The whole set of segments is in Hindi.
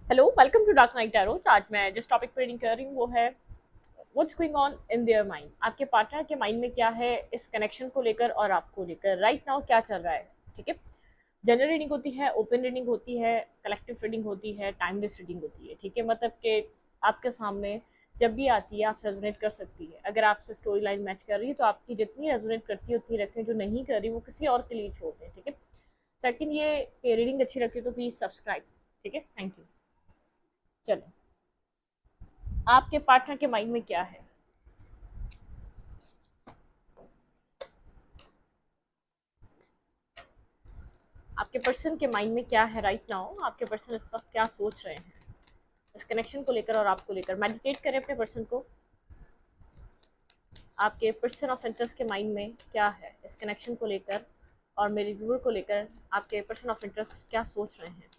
Hello, welcome to dark night tarot. आज मैं जिस टॉपिक पर रीडिंग कर रही हूँ वो है what's going on in their mind. आपके पार्टनर के माइंड में क्या है इस कनेक्शन को लेकर और आपको लेकर राइट नाउ क्या चल रहा है। ठीक है, जनरल रीडिंग होती है, ओपन रीडिंग होती है, कलेक्टिव रीडिंग होती है, टाइमलेस रीडिंग होती है। ठीक है, मतलब कि आपके सामने जब भी आती है आपसे रेजोनेट कर सकती है। अगर आपसे स्टोरी लाइन मैच कर रही है तो आपकी जितनी रेजोनेट करती है उतनी रखें, जो नहीं कर रही वो किसी और के लिए छोड़ दें। ठीक है, सेकंड ये रीडिंग अच्छी लगती है तो प्लीज सब्सक्राइब। ठीक है, थैंक यू। चलो, आपके पार्टनर के माइंड में क्या है? आपके पर्सन के माइंड में क्या है राइट नाउ? आपके पर्सन इस वक्त क्या सोच रहे हैं इस कनेक्शन को लेकर और आपको लेकर? मेडिटेट करें अपने पर्सन को। आपके पर्सन ऑफ इंटरेस्ट के माइंड में क्या है इस कनेक्शन को लेकर और मेरे व्यूअर को लेकर? आपके पर्सन ऑफ इंटरेस्ट क्या सोच रहे हैं?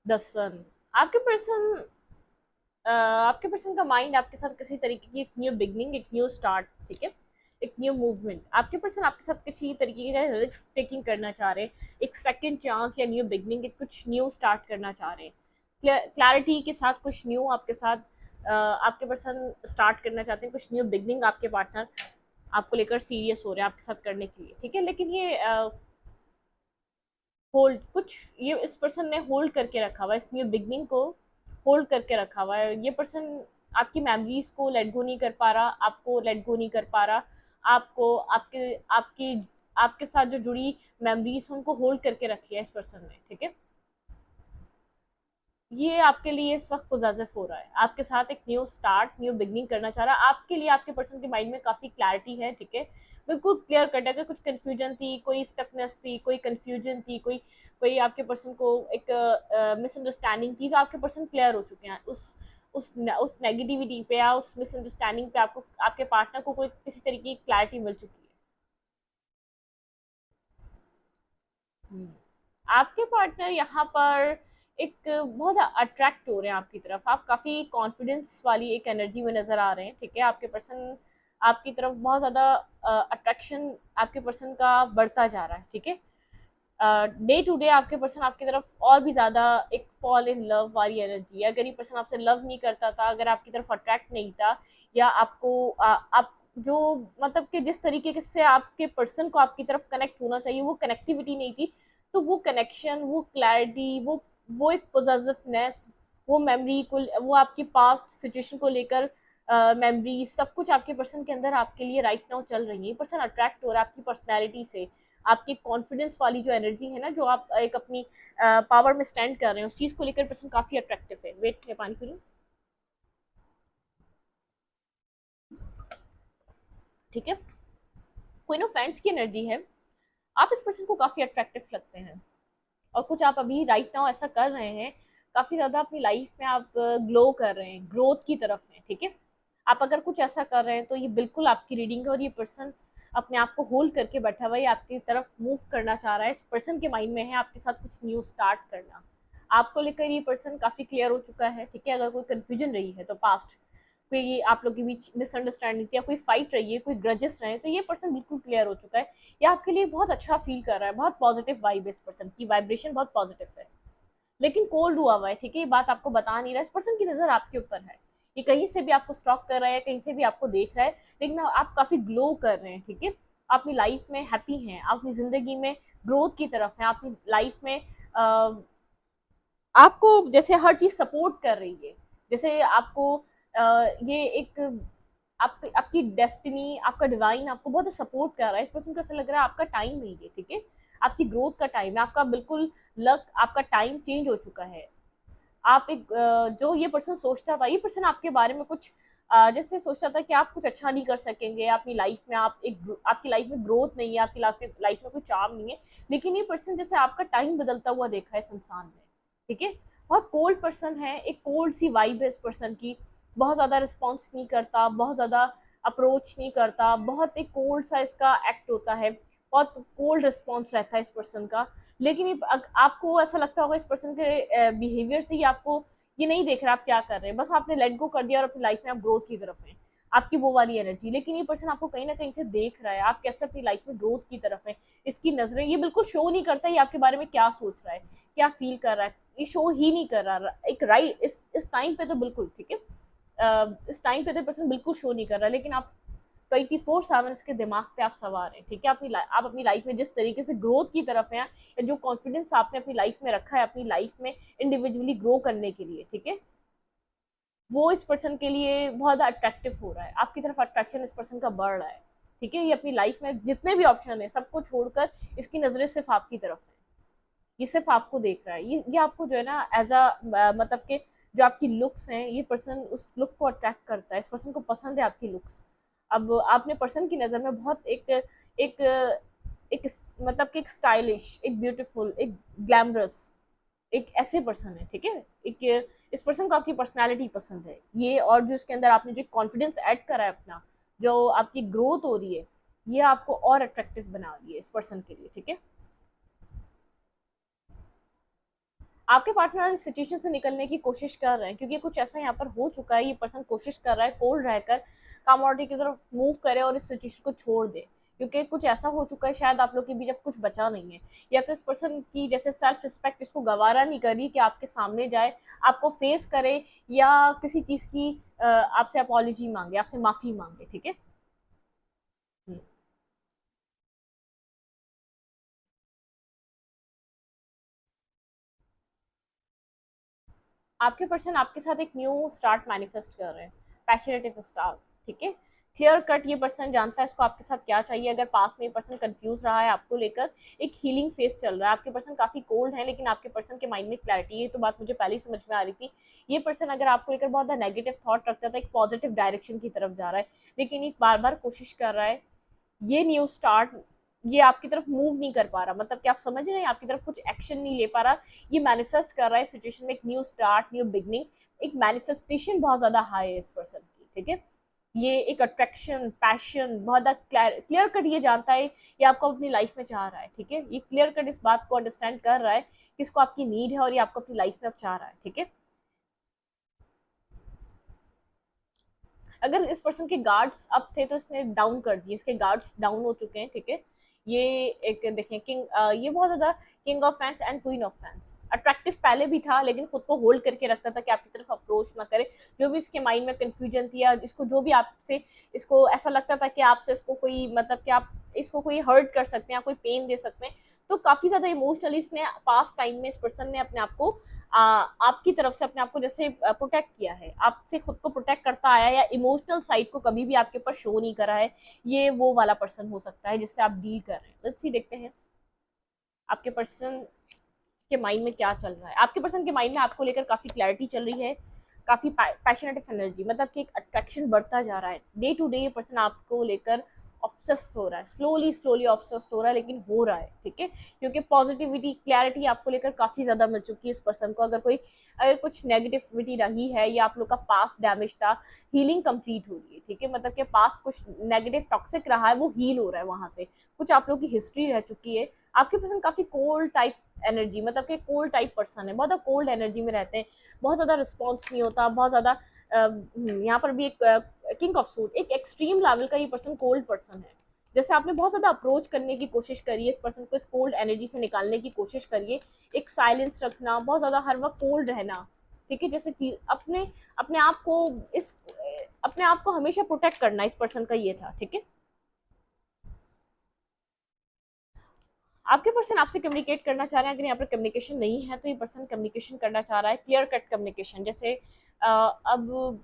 द सन। आपके पर्सन आपके पर्सन का माइंड आपके साथ किसी तरीके की एक न्यू बिगनिंग, एक न्यू स्टार्ट, ठीक है, एक न्यू मूवमेंट। आपके पर्सन आपके साथ किसी तरीके का रिस्क टेकिंग करना चाह रहे हैं, एक सेकंड चांस या न्यू बिगनिंग, एक कुछ न्यू स्टार्ट करना चाह रहे हैं। क्लैरिटी के साथ कुछ न्यू आपके साथ आपके पर्सन स्टार्ट करना चाहते हैं, कुछ न्यू बिगनिंग। आपके पार्टनर आपको लेकर सीरियस हो रहे हैं आपके साथ करने के लिए। ठीक है, लेकिन ये होल्ड कुछ ये इस पर्सन ने होल्ड करके रखा हुआ है, इस न्यू बिगनिंग को होल्ड करके रखा हुआ है। ये पर्सन आपकी मेमोरीज को लेट गो नहीं कर पा रहा, आपको लेट गो नहीं कर पा रहा, आपको आपके आपकी आपके साथ जो जुड़ी मेमोरीज उनको होल्ड करके रखी है इस पर्सन ने। ठीक है, ये आपके लिए इस वक्त पॉजिटिव हो रहा है, आपके साथ एक न्यू स्टार्ट, न्यू बिगनिंग करना चाह रहा है। आपके लिए आपके पर्सन के माइंड में काफ़ी क्लैरिटी है। ठीक है, बिल्कुल क्लियर कट है। अगर कुछ कन्फ्यूजन थी, कोई स्टकनेस थी, कोई कन्फ्यूजन थी, कोई कोई आपके पर्सन को एक मिसअंडरस्टैंडिंग थी, तो आपके पर्सन क्लियर हो चुके हैं उस नेगेटिविटी पे या उस मिसअंडरस्टैंडिंग पे। आपको आपके पार्टनर को कोई किसी तरीके की क्लैरिटी मिल चुकी है। आपके पार्टनर यहाँ पर एक बहुत अट्रैक्ट हो रहे हैं आपकी तरफ। आप काफ़ी कॉन्फिडेंस वाली एक एनर्जी में नज़र आ रहे हैं। ठीक है, आपके पर्सन आपकी तरफ बहुत ज़्यादा अट्रैक्शन आपके पर्सन का बढ़ता जा रहा है। ठीक है, डे टू डे आपके पर्सन आपकी तरफ और भी ज़्यादा एक फॉल इन लव वाली एनर्जी है। अगर ये पर्सन आपसे लव नहीं करता था, अगर आपकी तरफ अट्रैक्ट नहीं था, या आपको आप जो मतलब कि जिस तरीके से आपके पर्सन को आपकी तरफ कनेक्ट होना चाहिए वो कनेक्टिविटी नहीं थी, तो वो कनेक्शन, वो क्लैरिटी, वो एक पोजेसिवनेस, वो मेमोरी को, वो आपकी पास्ट सिचुएशन को लेकर मेमोरी, सब कुछ आपके पर्सन के अंदर आपके लिए राइट नाउ चल रही है। पर्सन अट्रैक्ट हो रहा है आपकी पर्सनैलिटी से, आपकी कॉन्फिडेंस वाली जो एनर्जी है ना, जो आप एक अपनी पावर में स्टैंड कर रहे हैं, उस चीज़ को लेकर पर्सन काफ़ी अट्रैक्टिव है। वेट है, पानी पी लूं? ठीक है, क्वीन ऑफ फैंस की एनर्जी है। आप इस पर्सन को काफ़ी अट्रैक्टिव लगते हैं और कुछ आप अभी राइट नाउ ऐसा कर रहे हैं, काफ़ी ज़्यादा अपनी लाइफ में आप ग्लो कर रहे हैं, ग्रोथ की तरफ हैं। ठीक है, आप अगर कुछ ऐसा कर रहे हैं तो ये बिल्कुल आपकी रीडिंग है और ये पर्सन अपने आप को होल्ड करके बैठा हुआ है, आपकी तरफ मूव करना चाह रहा है। इस पर्सन के माइंड में है आपके साथ कुछ न्यू स्टार्ट करना। आपको लेकर ये पर्सन काफ़ी क्लियर हो चुका है। ठीक है, अगर कोई कन्फ्यूजन रही है तो पास्ट कोई आप लोग के बीच मिसअंडरस्टैंडिंग थी या कोई फाइट रही है, कोई ग्रजेस रहे हैं, तो ये पर्सन बिल्कुल क्लियर हो चुका है। ये आपके लिए बहुत अच्छा फील कर रहा है, बहुत पॉजिटिव वाइब है, इस पर्सन की वाइब्रेशन बहुत पॉजिटिव है, लेकिन कोल्ड हुआ हुआ है। ठीक है, ये बात आपको बता नहीं रहा, इस पर्सन की नज़र आपके ऊपर है। ये कहीं से भी आपको स्टॉक कर रहा है, कहीं से भी आपको देख रहा है, लेकिन आप काफ़ी ग्लो कर रहे हैं। ठीक है, आप अपनी लाइफ में हैप्पी हैं, आप अपनी ज़िंदगी में ग्रोथ की तरफ हैं, आप अपनी लाइफ में आपको जैसे हर चीज़ सपोर्ट कर रही है, जैसे आपको ये एक आपकी डेस्टिनी, आपका डिवाइन आपको बहुत सपोर्ट कर रहा है। इस पर्सन को ऐसा लग रहा है आपका टाइम नहीं है। ठीक है, आपकी ग्रोथ का टाइम है, आपका बिल्कुल लक, आपका टाइम चेंज हो चुका है। आप एक जो ये पर्सन सोचता था, ये पर्सन आपके बारे में कुछ जैसे सोचता था कि आप कुछ अच्छा नहीं कर सकेंगे अपनी लाइफ में, आप एक आपकी लाइफ में ग्रोथ नहीं है, आपकी लाइफ में कोई चार्म नहीं है, लेकिन ये पर्सन जैसे आपका टाइम बदलता हुआ देखा है इस इंसान ने। ठीक है, बहुत कोल्ड पर्सन है, एक कोल्ड सी वाइब है इस पर्सन की, बहुत ज़्यादा रिस्पॉन्स नहीं करता, बहुत ज़्यादा अप्रोच नहीं करता, बहुत एक कोल्ड सा इसका एक्ट होता है। बहुत कोल्ड रिस्पॉन्स रहता है इस पर्सन का। लेकिन आपको ऐसा लगता होगा इस पर्सन के बिहेवियर से ही आपको ये नहीं देख रहा आप क्या कर रहे हैं, बस आपने लेट गो कर दिया और अपनी लाइफ में आप ग्रोथ की तरफ हैं, आपकी वो वाली एनर्जी। लेकिन ये पर्सन आपको कहीं ना कहीं से देख रहा है आप कैसे अपनी लाइफ में ग्रोथ की तरफ है, इसकी नजरें, ये बिल्कुल शो नहीं करता ये आपके बारे में क्या सोच रहा है, क्या फील कर रहा है, ये शो ही नहीं कर रहा एक राइट इस टाइम पे तो बिल्कुल ठीक है। इस टाइम पे तो पर्सन बिल्कुल शो नहीं कर रहा, लेकिन आप 24/7 इसके दिमाग पे आप सवार हैं, ठीक है। आप अपनी लाइफ में जिस तरीके से ग्रोथ की तरफ हैं या जो कॉन्फिडेंस आपने अपनी लाइफ में रखा है अपनी लाइफ में इंडिविजुअली ग्रो करने के लिए, ठीक है, वो इस पर्सन के लिए बहुत ज़्यादा अट्रैक्टिव हो रहा है, आपकी तरफ अट्रैक्शन इस पर्सन का बढ़ रहा है, ठीक है। ये अपनी लाइफ में जितने भी ऑप्शन है सबको छोड़कर इसकी नज़रें सिर्फ आपकी तरफ है, ये सिर्फ आपको देख रहा है, ये आपको जो है ना एज अ मतलब कि जो आपकी लुक्स हैं ये पर्सन उस लुक को अट्रैक्ट करता है, इस पर्सन को पसंद है आपकी लुक्स। अब आपने पर्सन की नज़र में बहुत एक एक मतलब कि एक स्टाइलिश, एक ब्यूटीफुल, एक ग्लैमरस, एक ऐसे पर्सन है, ठीक है। एक इस पर्सन को आपकी पर्सनालिटी पसंद है ये, और जो इसके अंदर आपने जो कॉन्फिडेंस ऐड करा है अपना, जो आपकी ग्रोथ हो रही है, ये आपको और अट्रैक्टिव बना रही है इस पर्सन के लिए, ठीक है। आपके पार्टनर इस सिचुएशन से निकलने की कोशिश कर रहे हैं क्योंकि कुछ ऐसा यहाँ पर हो चुका है, ये पर्सन कोशिश कर रहा है कोल्ड रहकर कामोडिटी की तरफ मूव करे और इस सिचुएशन को छोड़ दे, क्योंकि कुछ ऐसा हो चुका है शायद आप लोग के बीच अब कुछ बचा नहीं है, या तो इस पर्सन की जैसे सेल्फ रिस्पेक्ट इसको गवारा नहीं कर रही कि आपके सामने जाए, आपको फेस करे, या किसी चीज की आपसे अपॉलॉजी मांगे, आपसे माफी मांगे, ठीक है। हम्म। आपके पर्सन आपके साथ एक न्यू स्टार्ट मैनिफेस्ट कर रहे हैं, पैशनेट स्टार्ट, ठीक है। क्लियर कट ये पर्सन जानता है इसको आपके साथ क्या चाहिए। अगर पास में ये पर्सन कंफ्यूज रहा है आपको लेकर, एक हीलिंग फेस चल रहा है, आपके पर्सन काफी कोल्ड है लेकिन आपके पर्सन के माइंड में क्लैरिटी है, तो बात मुझे पहले ही समझ में आ रही थी। ये पर्सन अगर आपको लेकर बहुत ज्यादा नेगेटिव थॉट रखता था, एक पॉजिटिव डायरेक्शन की तरफ जा रहा है, लेकिन एक बार बार कोशिश कर रहा है ये न्यू स्टार्ट, ये आपकी तरफ मूव नहीं कर पा रहा, मतलब कि आप समझ रहे हैं आपकी तरफ कुछ एक्शन नहीं ले पा रहा, ये मैनिफेस्ट कर रहा है सिचुएशन में एक न्यू स्टार्ट, न्यू बिगनिंग, एक मैनिफेस्टेशन बहुत ज्यादा हाई है इस पर्सन की, ठीक है। ये एक अट्रैक्शन, पैशन बहुत ज्यादा क्लियर कट ये जानता है ये आपको अपनी लाइफ में चाह रहा है, ठीक है। ये क्लियर कट इस बात को अंडरस्टैंड कर रहा है कि इसको आपकी नीड है और ये आपको अपनी लाइफ में अब चाह रहा है, ठीक है। अगर इस पर्सन के गार्ड्स अप थे तो इसने डाउन कर दिए, इसके गार्ड्स डाउन हो चुके हैं, ठीक है। ये एक देखें किंग, ये बहुत ज्यादा king of fans and queen of fans, attractive पहले भी था लेकिन खुद को होल्ड करके रखता था कि आपकी तरफ अप्रोच ना करे, जो भी इसके माइंड में कंफ्यूजन थी या इसको जो भी आपसे, इसको ऐसा लगता था कि आपसे इसको कोई मतलब कि आप इसको कोई हर्ट कर सकते हैं या कोई पेन दे सकते हैं, तो काफी ज्यादा इमोशनली इसने पास्ट टाइम में इस पर्सन ने अपने आप को आपकी तरफ से अपने आप को जैसे प्रोटेक्ट किया है, आपसे खुद को प्रोटेक्ट करता आया, या इमोशनल साइड को कभी भी आपके ऊपर शो नहीं करा है। ये वो वाला पर्सन हो सकता है जिससे आप डील कर रहे हैं। लेट्स सी, देखते हैं आपके पर्सन के माइंड में क्या चल रहा है। आपके पर्सन के माइंड में आपको लेकर काफी क्लैरिटी चल रही है, काफी पैशनेट एनर्जी, मतलब कि एक अट्रैक्शन बढ़ता जा रहा है डे टू डे। ये पर्सन आपको लेकर ऑब्सेस हो रहा है, स्लोली स्लोली ऑब्सेस हो रहा है, लेकिन हो रहा है, ठीक है। क्योंकि पॉजिटिविटी क्लैरिटी आपको लेकर काफी ज्यादा मिल चुकी है इस पर्सन को। अगर कुछ नेगेटिविटी रही है या आप लोग का पास्ट डैमेज था, हीलिंग कंप्लीट हो रही है, ठीक है। मतलब कि पास्ट कुछ नेगेटिव टॉक्सिक रहा है वो हील हो रहा है, वहां से कुछ आप लोग की हिस्ट्री रह चुकी है। आपके पर्सन काफी कोल्ड टाइप एनर्जी, मतलब कि कोल्ड टाइप पर्सन है, बहुत ज्यादा कोल्ड एनर्जी में रहते हैं, बहुत ज्यादा रिस्पॉन्स नहीं होता, बहुत ज्यादा यहाँ पर भी एक किंग ऑफ सूट, एक एक्सट्रीम लेवल का ये पर्सन कोल्ड पर्सन है। जैसे आपने बहुत ज्यादा अप्रोच करने की कोशिश करी है इस पर्सन को, इस कोल्ड एनर्जी से निकालने की कोशिश करिए, एक साइलेंस रखना, बहुत ज्यादा हर वक्त कोल्ड रहना, ठीक है। जैसे चीज अपने अपने आप को इस अपने आप को हमेशा प्रोटेक्ट करना इस पर्सन का ये था, ठीक है। आपके पर्सन आपसे कम्युनिकेट करना चाह रहे हैं, अगर यहाँ पर कम्युनिकेशन नहीं है तो ये पर्सन कम्युनिकेशन करना चाह रहा है, क्लियर कट कम्युनिकेशन। जैसे अब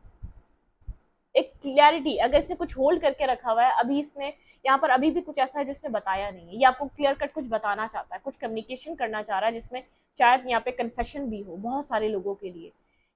एक क्लियरिटी, अगर इसने कुछ होल्ड करके रखा हुआ है अभी, इसने यहाँ पर अभी भी कुछ ऐसा है जो इसने बताया नहीं है, ये आपको क्लियर कट कुछ बताना चाहता है, कुछ कम्युनिकेशन करना चाह रहा है, जिसमें शायद यहाँ पे कन्फेशन भी हो बहुत सारे लोगों के लिए,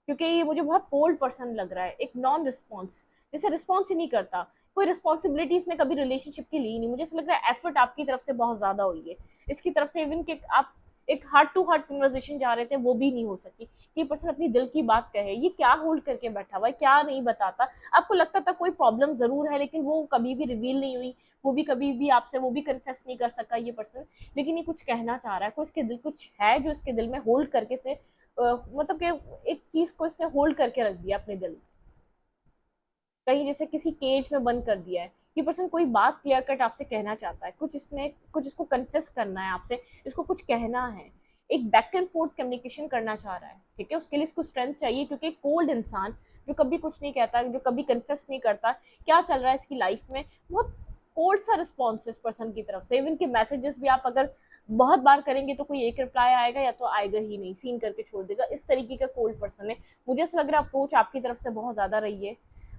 क्योंकि ये मुझे बहुत कोल्ड पर्सन लग रहा है, एक नॉन रिस्पॉन्स, जैसे रिस्पॉन्स ही नहीं करता, कोई रिस्पॉन्सिबिलिटी इसने कभी रिलेशनशिप की ली नहीं। मुझे ऐसा लग रहा है एफर्ट आपकी तरफ से बहुत ज्यादा हुई है, इसकी तरफ से इवन कि आप एक हार्ट टू हार्ट कन्वर्सेशन जा रहे थे, वो भी नहीं हो सकी कि ये पर्सन अपनी दिल की बात कहे। ये क्या होल्ड करके बैठा हुआ है, क्या नहीं बताता। आपको लगता था कोई प्रॉब्लम जरूर है, लेकिन वो कभी भी रिवील नहीं हुई, वो भी कभी भी आपसे वो भी कन्फेस नहीं कर सका ये पर्सन। लेकिन ये कुछ कहना चाह रहा है, कुछ इसके दिल कुछ है जो इसके दिल में होल्ड करके से मतलब कि एक चीज को इसने होल्ड करके रख दिया अपने दिल में, कहीं जैसे किसी केज में बंद कर दिया है। ये पर्सन कोई बात क्लियर कट आपसे कहना चाहता है, कुछ इसने कुछ इसको कन्फेस करना है आपसे, इसको कुछ कहना है, एक बैक एंड फोर्थ कम्युनिकेशन करना चाह रहा है। ठीक है, उसके लिए इसको स्ट्रेंथ चाहिए, क्योंकि कोल्ड इंसान जो कभी कुछ नहीं कहता, जो कभी कन्फेस नहीं करता क्या चल रहा है इसकी लाइफ में, बहुत कोल्ड सा रिस्पॉन्स इस पर्सन की तरफ से। इवन के मैसेजेस भी आप अगर बहुत बार करेंगे तो कोई एक रिप्लाई आएगा या तो आएगा ही नहीं, सीन करके छोड़ देगा। इस तरीके का कोल्ड पर्सन है। मुझे ऐसा लग रहा है अप्रोच आपकी तरफ से बहुत ज्यादा रही है,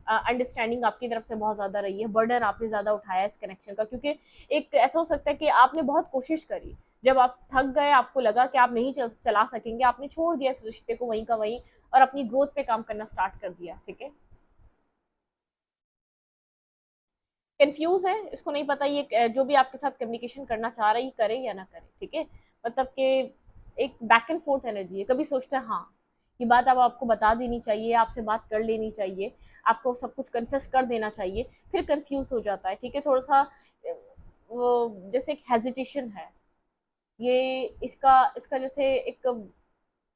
अंडरस्टैंडिंग आपकी तरफ से बहुत ज़्यादा रही है, बर्डन आपने ज़्यादा उठाया इस कनेक्शन का। क्योंकि एक ऐसा हो सकता है कि आपने बहुत कोशिश करी, जब आप थक गए, आपको लगा कि आप नहीं चला सकेंगे, आपने छोड़ दिया इस रिश्ते को वहीं का वहीं और अपनी ग्रोथ पे काम करना स्टार्ट कर दिया। ठीक है, कंफ्यूज है, इसको नहीं पता ये जो भी आपके साथ कम्युनिकेशन करना चाह रहा है ये करे या ना करे। ठीक है, मतलब कि एक बैक एंड फोर्थ एनर्जी है। कभी सोचता है हाँ ये बात अब आपको बता देनी चाहिए, आपसे बात कर लेनी चाहिए, आपको सब कुछ कन्फेस कर देना चाहिए, फिर कंफ्यूज हो जाता है। ठीक है, थोड़ा सा वो जैसे एक हेजिटेशन है, ये इसका इसका जैसे एक,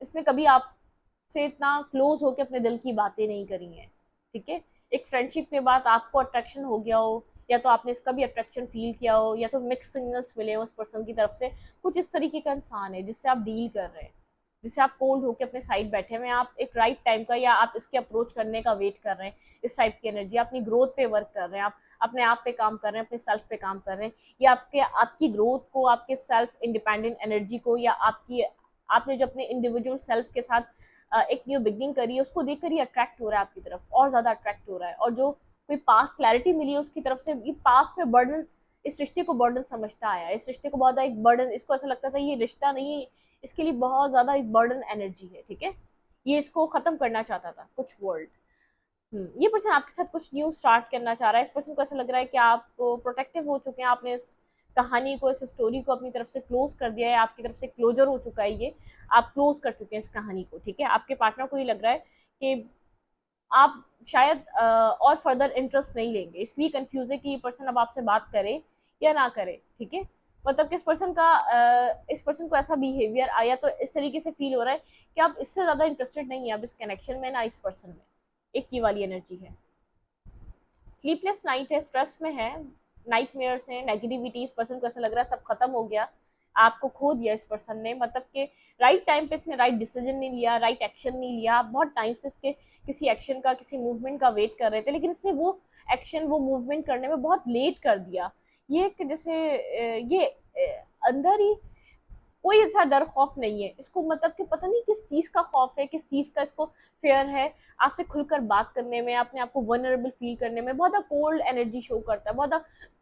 इसने कभी आपसे इतना क्लोज होकर अपने दिल की बातें नहीं करी हैं। ठीक है, एक फ्रेंडशिप के बाद आपको अट्रैक्शन हो गया हो, या तो आपने इसका भी अट्रैक्शन फील किया हो, या तो मिक्स सिग्नल्स मिले हो उस पर्सन की तरफ से। कुछ इस तरीके का इंसान है जिससे आप डील कर रहे हैं, जिससे आप कोल्ड होकर अपने साइड बैठे हुए हैं, आप एक राइट टाइम का या आप इसके अप्रोच करने का वेट कर रहे हैं। इस टाइप की एनर्जी, अपनी ग्रोथ पे वर्क कर रहे हैं, आप अपने आप पे काम कर रहे हैं, अपने सेल्फ पे काम कर रहे हैं। या आपकी ग्रोथ को, आपके सेल्फ इंडिपेंडेंट एनर्जी को, या आपकी आपने जो अपने इंडिविजुअल सेल्फ के साथ एक न्यू बिगनिंग करी है, उसको देखकर ही अट्रैक्ट हो रहा है आपकी तरफ, और ज्यादा अट्रैक्ट हो रहा है। और जो कोई पास्ट क्लैरिटी मिली है उसकी तरफ से, ये पास्ट में बर्डन, इस रिश्ते को बर्डन समझता आया, इस रिश्ते को बहुत एक बर्डन, इसको ऐसा लगता था ये रिश्ता नहीं, इसके लिए बहुत ज्यादा एक बर्डन एनर्जी है। ठीक है, ये इसको खत्म करना चाहता था कुछ वर्ल्ड। ये पर्सन आपके साथ कुछ न्यू स्टार्ट करना चाह रहा है। इस पर्सन को ऐसा लग रहा है कि आप प्रोटेक्टिव हो चुके हैं, आपने इस कहानी को, इस स्टोरी को अपनी तरफ से क्लोज कर दिया है, आपकी तरफ से क्लोजर हो चुका है, ये आप क्लोज कर चुके हैं इस कहानी को। ठीक है, आपके पार्टनर को ये लग रहा है कि आप शायद और फर्दर इंटरेस्ट नहीं लेंगे, इसलिए कंफ्यूज है कि ये पर्सन अब आपसे बात करे या ना करे। ठीक है, मतलब कि इस पर्सन को ऐसा बिहेवियर आया तो इस तरीके से फील हो रहा है कि आप इससे ज्यादा इंटरेस्टेड नहीं है अब इस कनेक्शन में, ना इस पर्सन में। एक ये वाली एनर्जी है। स्लीपलेस नाइट है, स्ट्रेस में है, नाइटमेयर्स हैं, नेगेटिविटी, इस पर्सन को ऐसा लग रहा है सब खत्म हो गया, आपको खो दिया इस पर्सन ने। मतलब कि राइट टाइम पे इसने राइट डिसीजन नहीं लिया, राइट एक्शन नहीं लिया। आप बहुत टाइम से इसके किसी एक्शन का, किसी मूवमेंट का वेट कर रहे थे, लेकिन इसने वो एक्शन, वो मूवमेंट करने में बहुत लेट कर दिया। ये एक जैसे ये अंदर ही कोई ऐसा डर खौफ नहीं है इसको, मतलब कि पता नहीं किस चीज का खौफ है, किस चीज का इसको फेयर है। आपसे खुलकर बात करने में, अपने आप को वनरेबल फील करने में बहुत कोल्ड एनर्जी शो करता है। बहुत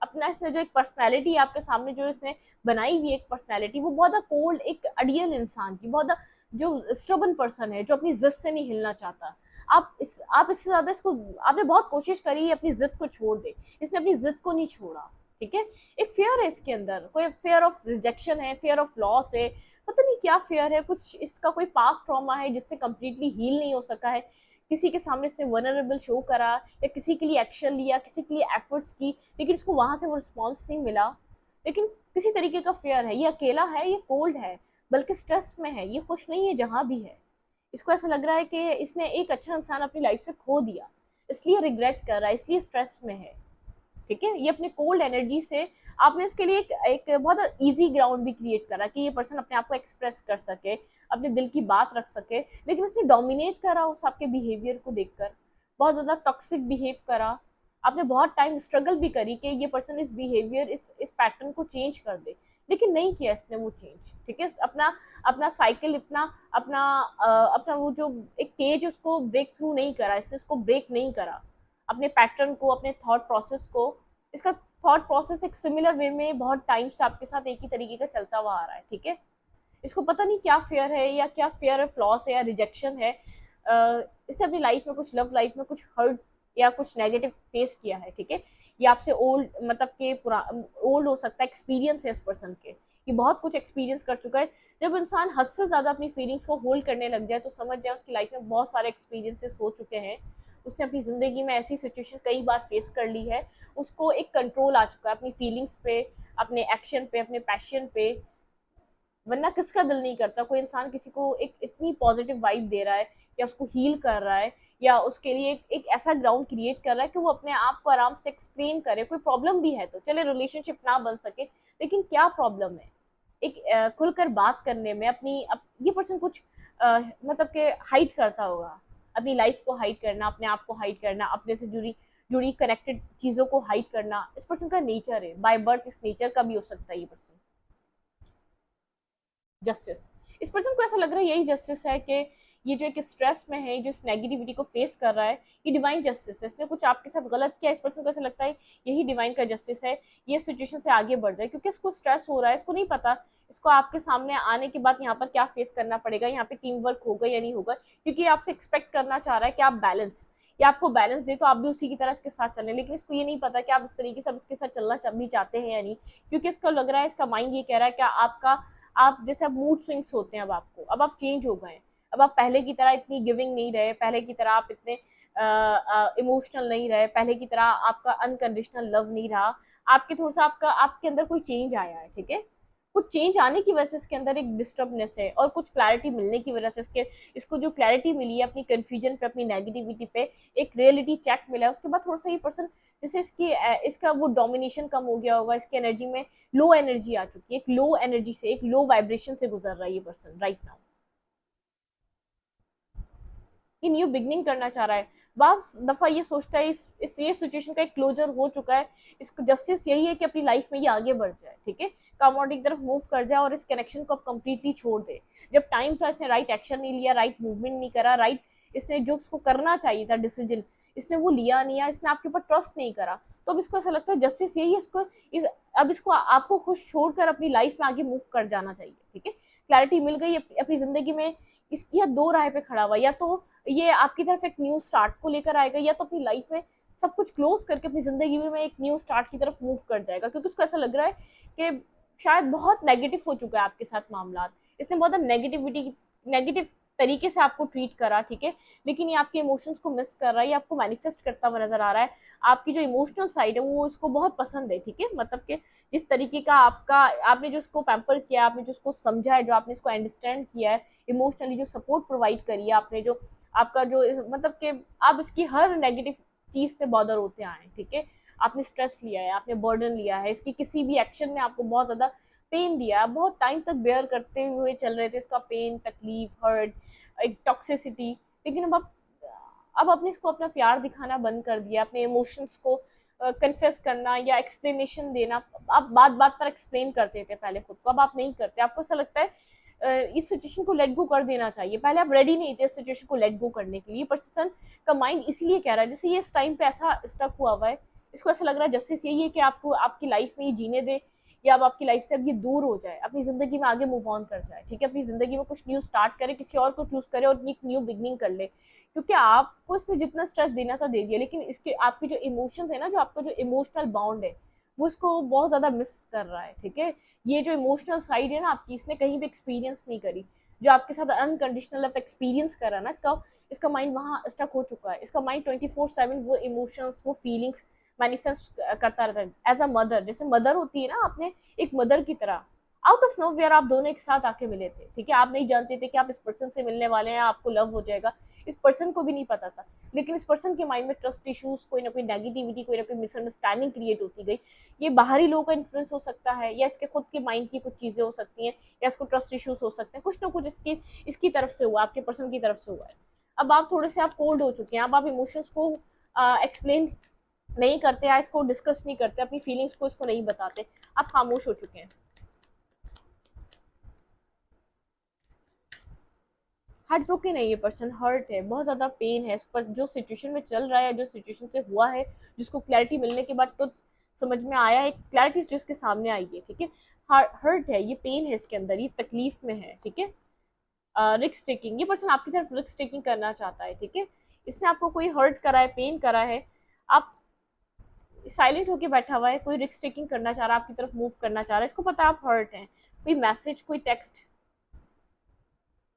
अपना इसने जो एक पर्सनैलिटी आपके सामने जो इसने बनाई हुई एक पर्सनैलिटी, वो बहुत कोल्ड, एक अडियल इंसान की, बहुत जो स्टबन पर्सन है, जो अपनी जिद से नहीं हिलना चाहता। आप इससे ज्यादा इसको, आपने बहुत कोशिश करी अपनी जिद को छोड़ दे, इसने अपनी जिद को नहीं छोड़ा। ठीक है, एक फेयर है इसके अंदर, कोई फेयर ऑफ रिजेक्शन है, फेयर ऑफ लॉस है, पता नहीं क्या फेयर है, कुछ इसका कोई पास्ट ट्रॉमा है जिससे कंप्लीटली हील नहीं हो सका है। किसी के सामने इसने वनरेबल शो करा, या किसी के लिए एक्शन लिया, किसी के लिए एफर्ट्स की, लेकिन इसको वहां से वो रिस्पॉन्स नहीं मिला। लेकिन किसी तरीके का फेयर है, ये अकेला है, ये कोल्ड है, बल्कि स्ट्रेस में है, ये खुश नहीं है जहां भी है। इसको ऐसा लग रहा है कि इसने एक अच्छा इंसान अपनी लाइफ से खो दिया, इसलिए रिग्रेट कर रहा है, इसलिए स्ट्रेस में है। ठीक है, ये अपने कोल्ड एनर्जी से आपने इसके लिए एक बहुत इजी ग्राउंड भी क्रिएट करा कि ये पर्सन अपने आप को एक्सप्रेस कर सके, अपने दिल की बात रख सके। लेकिन इसने डोमिनेट करा उस आपके बिहेवियर को देखकर, बहुत ज्यादा टॉक्सिक बिहेव करा। आपने बहुत टाइम स्ट्रगल भी करी कि ये पर्सन इस बिहेवियर, इस पैटर्न को चेंज कर दे, लेकिन नहीं किया इसने वो चेंज। ठीक है, अपना अपना साइकिल, अपना अपना अपना वो जो एक केज, उसको ब्रेक थ्रू नहीं करा इसने, उसको ब्रेक नहीं करा, अपने पैटर्न को, अपने थॉट प्रोसेस को। इसका थॉट प्रोसेस एक सिमिलर वे में बहुत टाइम से आपके साथ एक ही तरीके का चलता हुआ आ रहा है। ठीक है, इसको पता नहीं क्या फेयर है, या क्या फेयर फ्लॉस है, या रिजेक्शन है। इसने अपनी लाइफ में कुछ, लव लाइफ में कुछ हर्ट या कुछ नेगेटिव फेस किया है। ठीक है, ये आपसे ओल्ड, मतलब के ओल्ड हो सकता है, एक्सपीरियंस है इस पर्सन के, ये बहुत कुछ एक्सपीरियंस कर चुका है। जब इंसान हद से ज़्यादा अपनी फीलिंग्स को होल्ड करने लग जाए तो समझ जाए उसकी लाइफ में बहुत सारे एक्सपीरियंसेस हो चुके हैं, उसने अपनी ज़िंदगी में ऐसी सिचुएशन कई बार फेस कर ली है, उसको एक कंट्रोल आ चुका है अपनी फीलिंग्स पे, अपने एक्शन पे, अपने पैशन पे। वरना किसका दिल नहीं करता, कोई इंसान किसी को एक इतनी पॉजिटिव वाइब दे रहा है या उसको हील कर रहा है या उसके लिए एक ऐसा ग्राउंड क्रिएट कर रहा है कि वो अपने आप को आराम से एक्सप्लेन करे। कोई प्रॉब्लम भी है तो चले रिलेशनशिप ना बन सके, लेकिन क्या प्रॉब्लम है एक खुलकर बात करने में। ये पर्सन कुछ मतलब के हाइड करता होगा, अपनी लाइफ को हाइड करना, अपने आप को हाइड करना, अपने से जुड़ी जुड़ी कनेक्टेड चीज़ों को हाइड करना इस पर्सन का नेचर है, बाय बर्थ इस नेचर का भी हो सकता है ये पर्सन। जस्टिस, इस पर्सन को ऐसा लग रहा है यही जस्टिस है कि ये जो एक स्ट्रेस में है, जो इस नेगेटिविटी को फेस कर रहा है, ये डिवाइन जस्टिस है। इसने कुछ आपके साथ गलत किया, इस पर्सन को ऐसा लगता है यही डिवाइन का जस्टिस है, ये सिचुएशन से आगे बढ़ जाए, क्योंकि इसको स्ट्रेस हो रहा है, इसको नहीं पता इसको आपके सामने आने के बाद यहाँ पर क्या फेस करना पड़ेगा, यहाँ पे टीम वर्क होगा या नहीं होगा, क्योंकि ये आपसे एक्सपेक्ट करना चाह रहा है कि आप बैलेंस, या आपको बैलेंस दे तो आप भी उसी की तरह इसके साथ चलें, लेकिन इसको ये नहीं पता कि आप इस तरीके से अब इसके साथ चलना भी चाहते हैं या नहीं, क्योंकि इसको लग रहा है, इसका माइंड ये कह रहा है कि आपका आप जैसे अब मूड स्विंग्स होते हैं, अब आप चेंज हो गए, अब आप पहले की तरह इतनी गिविंग नहीं रहे, पहले की तरह आप इतने इमोशनल नहीं रहे, पहले की तरह आपका अनकंडीशनल लव नहीं रहा, आपके थोड़ा सा आपके अंदर कोई चेंज आया है, ठीक है। कुछ चेंज आने की वजह से इसके अंदर एक डिस्टर्बनेस है, और कुछ क्लैरिटी मिलने की वजह से इसको जो क्लैरिटी मिली है अपनी कंफ्यूजन पे, अपनी नेगेटिविटी पे, एक रियलिटी चेक मिला है, उसके बाद थोड़ा सा ये पर्सन जैसे इसका वो डोमिनेशन कम हो गया होगा, इसकी एनर्जी में लो एनर्जी आ चुकी है, एक लो एनर्जी से, एक लो वाइब्रेशन से गुजर रहा है ये पर्सन राइट नाउ। ये न्यू बिगनिंग करना चाह रहा है, बस दफा ये सोचता है ये सिचुएशन का एक क्लोजर हो चुका है, इसको जस्टिस यही है कि अपनी लाइफ में ये आगे बढ़ जाए, ठीक है, कमोडिटी की तरफ मूव कर जाए और इस कनेक्शन को अब कंप्लीटली छोड़ दे। जब टाइम था इसने राइट एक्शन नहीं लिया, राइट मूवमेंट नहीं करा, राइट इसने जो उसको करना चाहिए था डिसीजन इसने वो लिया नहीं, या इसने आपके ऊपर ट्रस्ट नहीं करा, तो अब इसको ऐसा लगता है जस्टिस यही है, अब इसको आपको खुश छोड़कर अपनी लाइफ में आगे मूव कर जाना चाहिए, ठीक है। क्लैरिटी मिल गई अपनी जिंदगी में, इसकी या दो राह पे खड़ा हुआ, या तो ये आपकी तरफ एक न्यू स्टार्ट को लेकर आएगा, या तो अपनी लाइफ में सब कुछ क्लोज करके अपनी जिंदगी में एक न्यू स्टार्ट की तरफ मूव कर जाएगा, क्योंकि उसको ऐसा लग रहा है कि शायद बहुत नेगेटिव हो चुका है आपके साथ मामला, इसने बहुत नेगेटिव तरीके से आपको ट्रीट करा, ठीक है, लेकिन ये आपके इमोशंस को मिस कर रहा है, ये आपको मैनिफेस्ट करता हुआ नजर आ रहा है, आपकी जो इमोशनल साइड है वो इसको बहुत पसंद है, ठीक है, मतलब कि जिस तरीके का आपने जो उसको पैम्पर किया, आपने जो उसको समझा है, जो आपने इसको अंडरस्टैंड किया है, इमोशनली जो सपोर्ट प्रोवाइड करी है आपने, जो आपका जो मतलब कि आप इसकी हर नेगेटिव चीज से बॉदर होते आए, ठीक है, आपने स्ट्रेस लिया है, आपने बर्डन लिया है, इसकी किसी भी एक्शन में आपको बहुत ज्यादा पेन दिया, आप बहुत टाइम तक बेयर करते हुए चल रहे थे इसका पेन, तकलीफ, हर्ट, एक टॉक्सिसिटी, लेकिन अब आपने इसको अपना प्यार दिखाना बंद कर दिया, अपने इमोशंस को कन्फेस करना या एक्सप्लेनेशन देना, आप बात बात पर एक्सप्लेन करते थे पहले खुद को, अब आप नहीं करते, आपको ऐसा लगता है इस सिचुएशन को लेट गो कर देना चाहिए, पहले आप रेडी नहीं थे इस सिचुएशन को लेट गो करने के लिए, पर्सन का माइंड इसलिए कह रहा है, जैसे ये इस टाइम पे ऐसा स्टक हुआ हुआ है, इसको ऐसा लग रहा है जस्टिस यही है कि आपको आपकी लाइफ में ये जीने दे, या अब आपकी लाइफ से अब ये दूर हो जाए, अपनी जिंदगी में आगे मूव ऑन कर जाए, ठीक है, अपनी जिंदगी में कुछ न्यू स्टार्ट करे, किसी और को चूज करे और एक न्यू बिगनिंग कर ले, क्योंकि आपको इसने जितना स्ट्रेस देना था दे दिया, लेकिन इसके आपकी जो इमोशंस है ना, जो आपका जो इमोशनल बाउंड है वो इसको बहुत ज्यादा मिस कर रहा है, ठीक है, ये जो इमोशनल साइड है ना आपकी, इसने कहीं भी एक्सपीरियंस नहीं करी, जो आपके साथ अनकंडीशनल लव एक्सपीरियंस करा ना, इसका माइंड वहाँ स्टक हो चुका है, इसका माइंड 24/7 वो इमोशंस, वो फीलिंग्स मैनिफेस्ट करता रहता है एज अ मदर, जैसे मदर होती है ना, आपने एक मदर की तरह आउट ऑफ नो वेयर आप दोनों एक साथ आके मिले थे, ठीक है, आप नहीं जानते थे कि आप इस पर्सन से मिलने वाले हैं, आपको लव हो जाएगा, इस पर्सन को भी नहीं पता था, लेकिन इस पर्सन के माइंड में ट्रस्ट इश्यूज, कोई ना कोई नेगेटिविटी, कोई ना कोई मिसअंडरस्टैंडिंग क्रिएट होती गई, ये बाहरी लोगों का इन्फ्लुएंस हो सकता है, या इसके खुद के माइंड की कुछ चीजें हो सकती हैं, या इसको ट्रस्ट इश्यूज हो सकते हैं, कुछ ना कुछ इसकी तरफ से हुआ, आपके पर्सन की तरफ से हुआ है, अब आप थोड़े से आप कोल्ड हो चुके हैं, अब आप इमोशंस को एक्सप्लेन नहीं करते, या इसको डिस्कस नहीं करते, अपनी फीलिंग्स को इसको नहीं बताते, आप खामोश हो चुके हैं, हार्ट ब्रोकन है ये पर्सन, हर्ट है, बहुत ज्यादा पेन है इस पर, जो सिचुएशन में चल रहा है, जो सिचुएशन से हुआ है, जिसको क्लैरिटी मिलने के बाद तो समझ में आया है, क्लैरिटी जो इसके सामने आई है, ठीक है, हर्ट है, ये पेन है इसके अंदर, ये तकलीफ में है, ठीक है, रिस्क टेकिंग, ये पर्सन आपकी तरफ रिस्क टेकिंग करना चाहता है, ठीक है, इसने आपको कोई हर्ट करा है, पेन करा है, आप साइलेंट होके बैठा हुआ है, कोई रिस्क टेकिंग करना चाह रहा है, आपकी तरफ मूव करना चाह रहा है, इसको पता है आप हर्ट हैं, कोई मैसेज, कोई टेक्स्ट,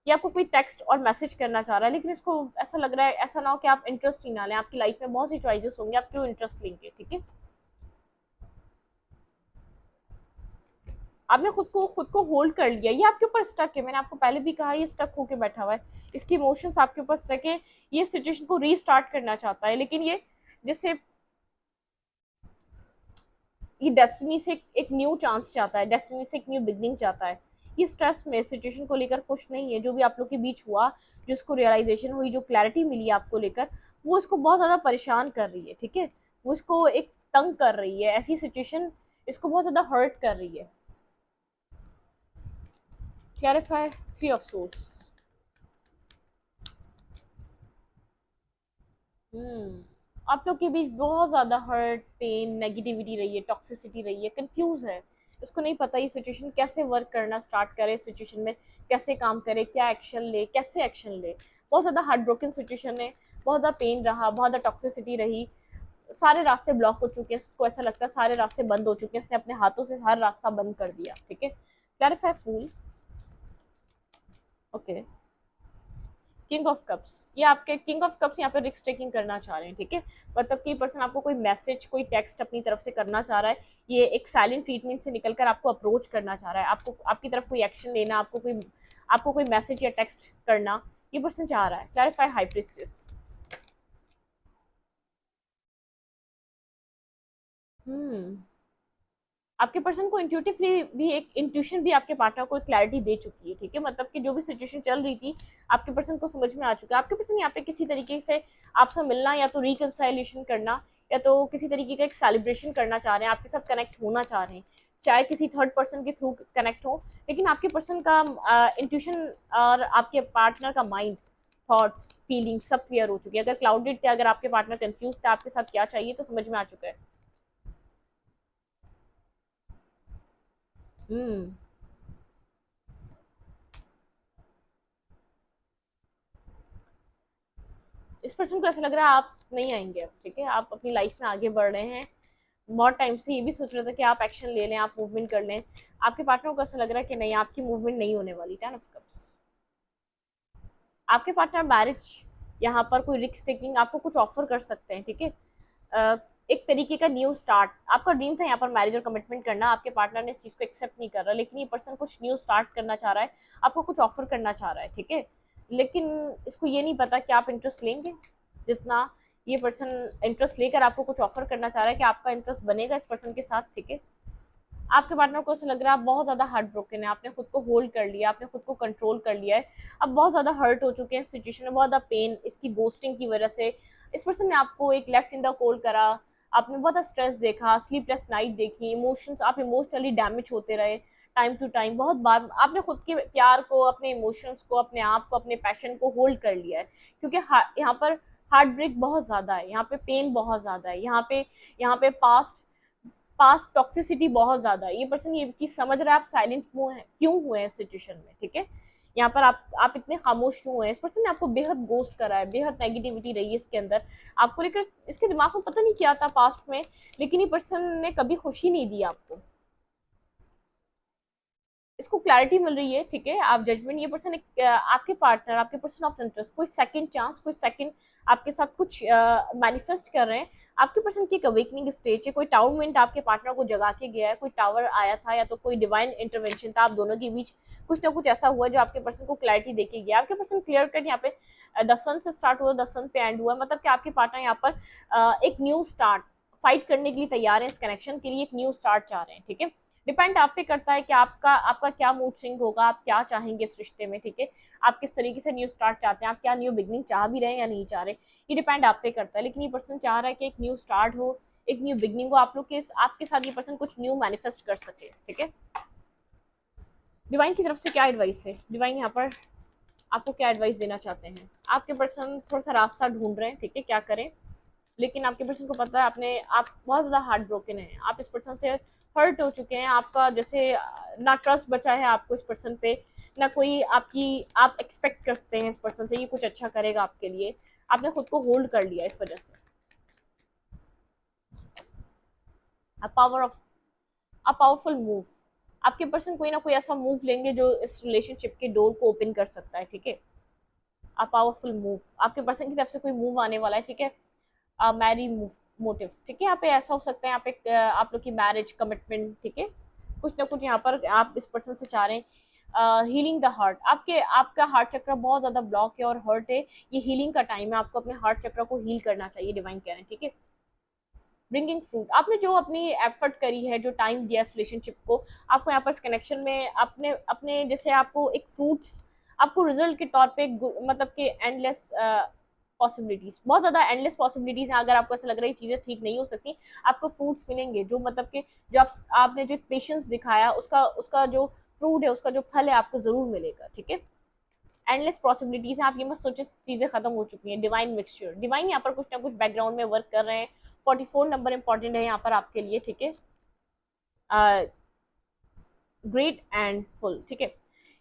ये आपको कोई टेक्स्ट और मैसेज करना चाह रहा है, लेकिन इसको ऐसा लग रहा है, ऐसा ना हो कि आप इंटरेस्ट ही ना लें, आपकी लाइफ में बहुत सी चॉइसेस होंगे, आप क्यों इंटरेस्ट लेंगे, ठीक है। आपने खुद को होल्ड कर लिया, ये आपके ऊपर स्टक है, मैंने आपको पहले भी कहा ये स्टक होके बैठा हुआ है, इसके इमोशंस आपके ऊपर स्टक है, ये सिचुएशन को रीस्टार्ट करना चाहता है, लेकिन ये जैसे ये डेस्टिनी से एक न्यू चांस चाहता है, डेस्टिनी से एक न्यू बिगनिंग चाहता है, ये स्ट्रेस में सिचुएशन को लेकर खुश नहीं है, जो भी आप लोग के बीच हुआ, जिसको रियलाइजेशन हुई, जो क्लैरिटी मिली आपको लेकर, वो इसको बहुत ज़्यादा परेशान कर रही है, ठीक है, वो इसको एक तंग कर रही है, ऐसी सिचुएशन इसको बहुत ज़्यादा हर्ट कर रही है। Clarify, three of source. आप लोग के बीच बहुत ज़्यादा हर्ट, पेन, नेगेटिविटी रही है, टॉक्सिसिटी रही है, कंफ्यूज है, इसको नहीं पता ये सिचुएशन कैसे वर्क करना स्टार्ट करे, सिचुएशन में कैसे काम करे, क्या एक्शन ले, कैसे एक्शन ले, बहुत ज़्यादा हार्ट ब्रोकन सिचुएशन है, बहुत ज़्यादा पेन रहा, बहुत ज़्यादा टॉक्सिसिटी रही, सारे रास्ते ब्लॉक हो चुके हैं, इसको ऐसा लगता है सारे रास्ते बंद हो चुके हैं, इसने अपने हाथों से हर रास्ता बंद कर दिया, ठीक है। Clarify, fool. Okay, king of cups, ये आपके किंग ऑफ कप्स यहाँ पे रिस्क टेकिंग करना चाह रहे हैं, ठीक है, मतलब कि पर्सन आपको कोई मैसेज, कोई टेक्स्ट अपनी तरफ से करना चाह रहा है, ये एक साइलेंट ट्रीटमेंट से निकलकर आपको अप्रोच करना चाह रहा है, आपको आपकी तरफ कोई एक्शन लेना, आपको कोई मैसेज या टेक्स्ट करना, ये पर्सन चाह रहा है। Clarify, high priestess. हम्म आपके पर्सन को इंट्यूटिवली भी एक इंट्यूशन भी आपके पार्टनर को एक क्लैरिटी दे चुकी है, ठीक है, मतलब कि जो भी सिचुएशन चल रही थी आपके पर्सन को समझ में आ चुका है, आपके पर्सन यहाँ पे किसी तरीके से आपसे मिलना, या तो रिकनसाइलेशन करना, या तो किसी तरीके का एक सेलिब्रेशन करना चाह रहे हैं, आपके साथ कनेक्ट होना चाह रहे हैं, चाहे किसी थर्ड पर्सन के थ्रू कनेक्ट हो, लेकिन आपके पर्सन का इंट्यूशन और आपके पार्टनर का माइंड, थॉट्स, फीलिंग्स सब क्लियर हो चुकी है, अगर क्लाउडेड थे, अगर आपके पार्टनर कंफ्यूज था आपके साथ क्या चाहिए, तो समझ में आ चुका है। हम्म इस पर्सन को ऐसा लग रहा है आप नहीं आएंगे अब, ठीक है, आप अपनी लाइफ में आगे बढ़ रहे हैं, बहुत टाइम से ये भी सोच रहे थे कि आप एक्शन ले लें, आप मूवमेंट कर लें, आपके पार्टनर को ऐसा लग रहा है कि नहीं, आपकी मूवमेंट नहीं होने वाली। टेन ऑफ कप्स, आपके पार्टनर मैरिज, यहाँ पर कोई रिस्क टेकिंग आपको कुछ ऑफर कर सकते हैं, ठीक है, एक तरीके का न्यू स्टार्ट, आपका ड्रीम था यहाँ पर मैरिज और कमिटमेंट करना, आपके पार्टनर ने इस चीज़ को एक्सेप्ट नहीं कर रहा, लेकिन ये पर्सन कुछ न्यू स्टार्ट करना चाह रहा है, आपको कुछ ऑफर करना चाह रहा है, ठीक है, लेकिन इसको ये नहीं पता कि आप इंटरेस्ट लेंगे, जितना ये पर्सन इंटरेस्ट लेकर आपको कुछ ऑफर करना चाह रहा है, कि आपका इंटरेस्ट बनेगा इस पर्सन के साथ, ठीक है। आपके पार्टनर को ऐसा लग रहा है आप बहुत ज़्यादा हार्ट ब्रोकन है, आपने खुद को होल्ड कर लिया, आपने खुद को कंट्रोल कर लिया है, अब बहुत ज़्यादा हर्ट हो चुके हैं इस सिचुएशन में, बहुत ज़्यादा पेन इसकी गोस्टिंग की वजह से, इस पर्सन ने आपको एक लेफ्ट इन द कोल्ड करा, आपने बहुत ज़्यादा स्ट्रेस देखा, स्लीपलेस नाइट देखी, इमोशंस, आप इमोशनली डैमेज होते रहे टाइम टू टाइम, बहुत बार आपने खुद के प्यार को, अपने इमोशंस को, अपने आप को, अपने पैशन को होल्ड कर लिया है, क्योंकि यहाँ पर हार्ट ब्रेक बहुत ज़्यादा है, यहाँ पे पेन बहुत ज़्यादा है, यहाँ पे पास्ट टॉक्सिसिटी बहुत ज्यादा है, ये पर्सन ये चीज समझ रहा है आप साइलेंट क्यों हुए हैं इस सिचुएशन में, ठीक है, यहाँ पर आप इतने खामोश क्यों हुए हैं, इस पर्सन ने आपको बेहद गोस्ट करा है, बेहद नेगेटिविटी रही है इसके अंदर, आपको लेकर इसके दिमाग में पता नहीं क्या था पास्ट में, लेकिन ये पर्सन ने कभी खुशी नहीं दी आपको, इसको क्लैरिटी मिल रही है, ठीक है, आप जजमेंट, ये पर्सन आपके पार्टनर, आपके पर्सन ऑफ इंटरेस्ट कोई सेकंड चांस, कोई सेकंड आपके साथ कुछ मैनिफेस्ट कर रहे हैं, आपके पर्सन की एक अवेकनिंग स्टेज है, कोई टाउरमेंट आपके पार्टनर को जगा के गया है, कोई टावर आया था, या तो कोई डिवाइन इंटरवेंशन था, आप दोनों के बीच कुछ ना कुछ ऐसा हुआ जो आपके पर्सन को क्लैरिटी देके गया, आपके पर्सन क्लियर कट यहाँ पे द सन से स्टार्ट हुआ, द सन पे एंड हुआ, मतलब कि आपके पार्टनर यहाँ पर एक न्यू स्टार्ट फाइट करने के लिए तैयार है, इस कनेक्शन के लिए एक न्यू स्टार्ट चाह रहे हैं, ठीक है, डिपेंड आप पे करता है कि आपका आपका क्या मूड स्विंग होगा, आप क्या चाहेंगे इस रिश्ते में, ठीक है, आप किस तरीके से न्यू स्टार्ट चाहते हैं, आप क्या न्यू बिगनिंग चाह भी रहे हैं या नहीं चाह रहे, ये डिपेंड आप पे करता है, लेकिन ये पर्सन चाह रहा है कि एक न्यू स्टार्ट हो, एक न्यू बिगनिंग हो, आप लोग के आपके साथ ये पर्सन कुछ न्यू मैनिफेस्ट कर सके, ठीक है। डिवाइन की तरफ से क्या एडवाइस है, डिवाइन यहाँ पर आपको क्या एडवाइस देना चाहते हैं, आपके पर्सन थोड़ा सा रास्ता ढूंढ रहे हैं, ठीक है, क्या करें, लेकिन आपके पर्सन को पता है आप बहुत ज़्यादा हार्ट ब्रोकन हैं, आप इस पर्सन से हर्ट हो चुके हैं, आपका जैसे ना ट्रस्ट बचा है आपको इस पर्सन पे, ना कोई आप एक्सपेक्ट करते हैं इस पर्सन से ये कुछ अच्छा करेगा आपके लिए, आपने खुद को होल्ड कर लिया इस वजह से। A power of a powerful move, आपके पर्सन कोई ना कोई ऐसा मूव लेंगे जो इस रिलेशनशिप के डोर को ओपन कर सकता है, ठीक है। अ पावरफुल मूव, आपके पर्सन की तरफ से कोई मूव आने वाला है, ठीक है। मैरी मूव मोटिव, ठीक है। यहाँ पे ऐसा हो सकता है, यहाँ पे आप लोग की मैरिज कमिटमेंट, ठीक है। कुछ ना कुछ यहाँ पर आप इस पर्सन से चाह रहे हैं। हीलिंग द हार्ट, आपके आपका हार्ट चक्र बहुत ज्यादा ब्लॉक है और हर्ट है, ये हीलिंग का टाइम है, आपको अपने हार्ट चक्र को हील करना चाहिए, डिवाइन कह रहे हैं, ठीक है। ब्रिंगिंग फ्रूट, आपने जो अपनी एफर्ट करी है, जो टाइम दिया इस रिलेशनशिप को, आपको यहाँ पर इस कनेक्शन में अपने अपने जैसे आपको एक फ्रूट्स, आपको रिजल्ट के तौर पे मतलब कि एंडलेस पॉसिबिलिटीज, बहुत ज्यादा एंडलेस पॉसिबिलिटीज हैं। अगर आपको ऐसा लग रहा है चीजें ठीक नहीं हो सकती, आपको फ्रूट्स मिलेंगे जो मतलब कि जो आपने जो पेशेंस दिखाया, उसका उसका जो फ्रूट है, उसका जो फल है, आपको जरूर मिलेगा, ठीक है। एंडलेस पॉसिबिलिटीज हैं, आप ये मत सोचे चीजें खत्म हो चुकी हैं। डिवाइन मिक्सचर, डिवाइन यहाँ पर कुछ ना कुछ बैकग्राउंड में वर्क कर रहे हैं। 44 नंबर इंपॉर्टेंट है यहाँ पर आपके लिए, ठीक है। ग्रेट एंड फुल, ठीक है।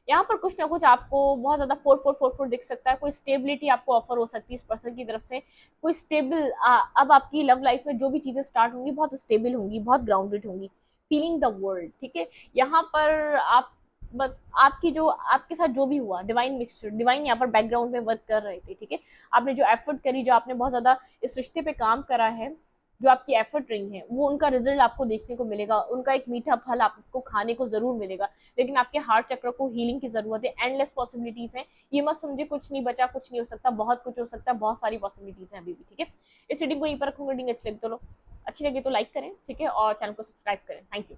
यहाँ पर कुछ ना कुछ आपको बहुत ज्यादा 4444 दिख सकता है, कोई स्टेबिलिटी आपको ऑफर हो सकती है इस पर्सन की तरफ से, कोई स्टेबल। अब आपकी लव लाइफ में जो भी चीजें स्टार्ट होंगी बहुत स्टेबल होंगी, बहुत ग्राउंडेड होंगी। फीलिंग द वर्ल्ड, ठीक है। यहाँ पर आप बस आपकी जो आपके साथ जो भी हुआ, डिवाइन मिक्सचर, डिवाइन यहाँ पर बैकग्राउंड में वर्क कर रहे थे, ठीक है। आपने जो एफर्ट करी, जो आपने बहुत ज्यादा इस रिश्ते पे काम करा है, जो आपकी एफर्ट रही है, वो उनका रिजल्ट आपको देखने को मिलेगा, उनका एक मीठा फल आपको खाने को जरूर मिलेगा। लेकिन आपके हार्ट चक्र को हीलिंग की जरूरत है, एंडलेस पॉसिबिलिटीज हैं। ये मत समझे कुछ नहीं बचा, कुछ नहीं हो सकता, बहुत कुछ हो सकता है, बहुत सारी पॉसिबिलिटीज हैं अभी भी, ठीक है। इस रीडिंग को यहीं पर रखूंगा। रीडिंग अच्छी लगी तो लाइक करें, ठीक है, और चैनल को सब्सक्राइब करें। Thank you.